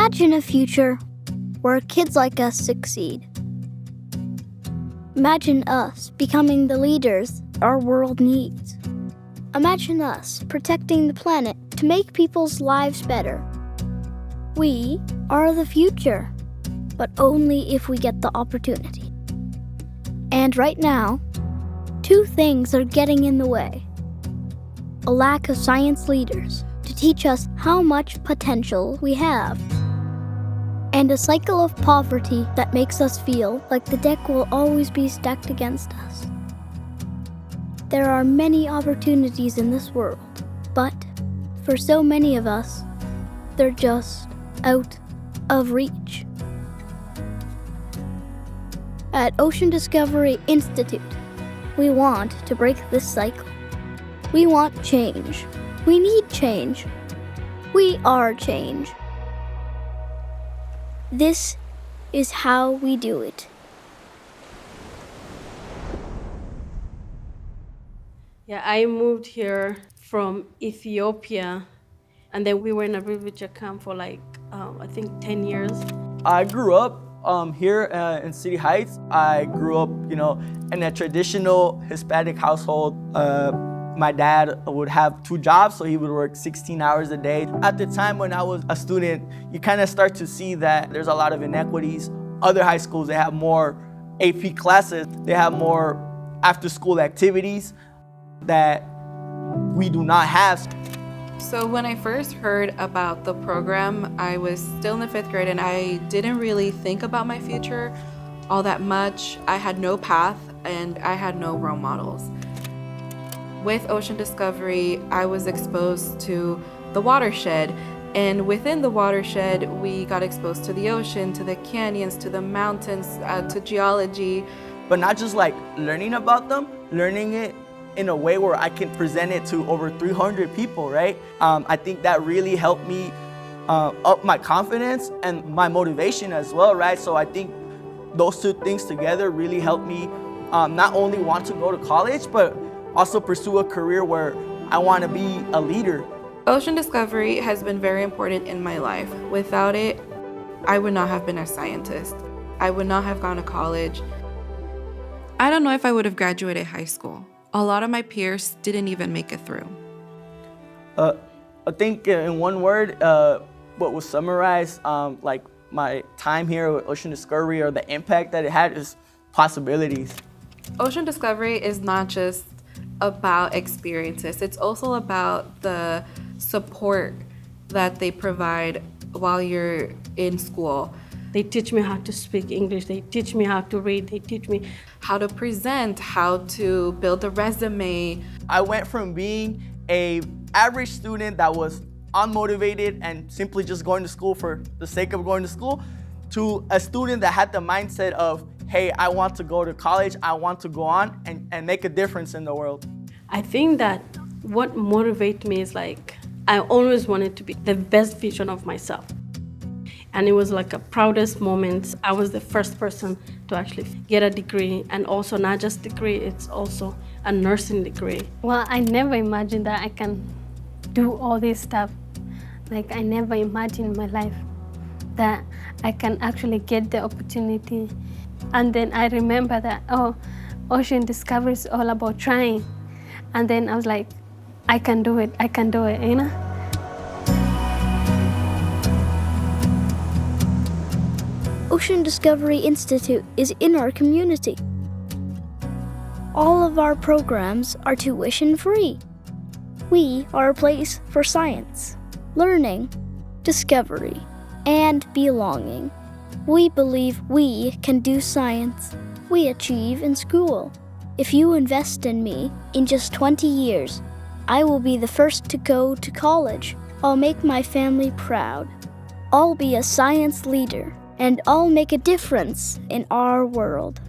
Imagine a future where kids like us succeed. Imagine us becoming the leaders our world needs. Imagine us protecting the planet to make people's lives better. We are the future, but only if we get the opportunity. And right now, two things are getting in the way. A lack of science leaders to teach us how much potential we have, and a cycle of poverty that makes us feel like the deck will always be stacked against us. There are many opportunities in this world, but for so many of us, they're just out of reach. At Ocean Discovery Institute, we want to break this cycle. We want change. We need change. We are change. This is how we do it. Yeah, I moved here from Ethiopia, and then we were in a refugee camp for I think 10 years. I grew up here in City Heights. I grew up, in a traditional Hispanic household. My dad would have two jobs, so he would work 16 hours a day. At the time when I was a student, you kind of start to see that there's a lot of inequities. Other high schools, they have more AP classes. They have more after-school activities that we do not have. So when I first heard about the program, I was still in the 5th grade and I didn't really think about my future all that much. I had no path and I had no role models. With Ocean Discovery, I was exposed to the watershed, and within the watershed, we got exposed to the ocean, to the canyons, to the mountains, to geology. But not just learning about them, learning it in a way where I can present it to over 300 people, right? I think that really helped me up my confidence and my motivation as well, right? So I think those two things together really helped me not only want to go to college, but also pursue a career where I want to be a leader. Ocean Discovery has been very important in my life. Without it, I would not have been a scientist. I would not have gone to college. I don't know if I would have graduated high school. A lot of my peers didn't even make it through. I think in one word, what was summarized my time here with Ocean Discovery or the impact that it had is possibilities. Ocean Discovery is not just about experiences. It's also about the support that they provide while you're in school. They teach me how to speak English. They teach me how to read. They teach me how to present, how to build a resume. I went from being an average student that was unmotivated and simply just going to school for the sake of going to school to a student that had the mindset of, hey, I want to go to college, I want to go on and make a difference in the world. I think that what motivates me is I always wanted to be the best version of myself. And it was a proudest moment. I was the first person to actually get a degree, and also not just degree, it's also a nursing degree. Well, I never imagined that I can do all this stuff. I never imagined in my life that I can actually get the opportunity. And then I remember that, Ocean Discovery is all about trying. And then I was like, I can do it, Ocean Discovery Institute is in our community. All of our programs are tuition-free. We are a place for science, learning, discovery, and belonging. We believe we can do science we achieve in school. If you invest in me, in just 20 years, I will be the first to go to college. I'll make my family proud. I'll be a science leader, and I'll make a difference in our world.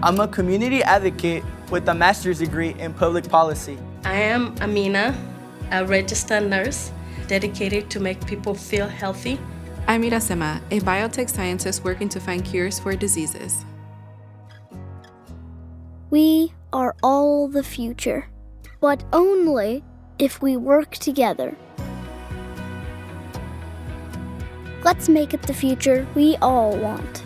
I'm a community advocate with a master's degree in public policy. I am Amina, a registered nurse dedicated to make people feel healthy. I'm Iracema, a biotech scientist working to find cures for diseases. We are all the future, but only if we work together. Let's make it the future we all want.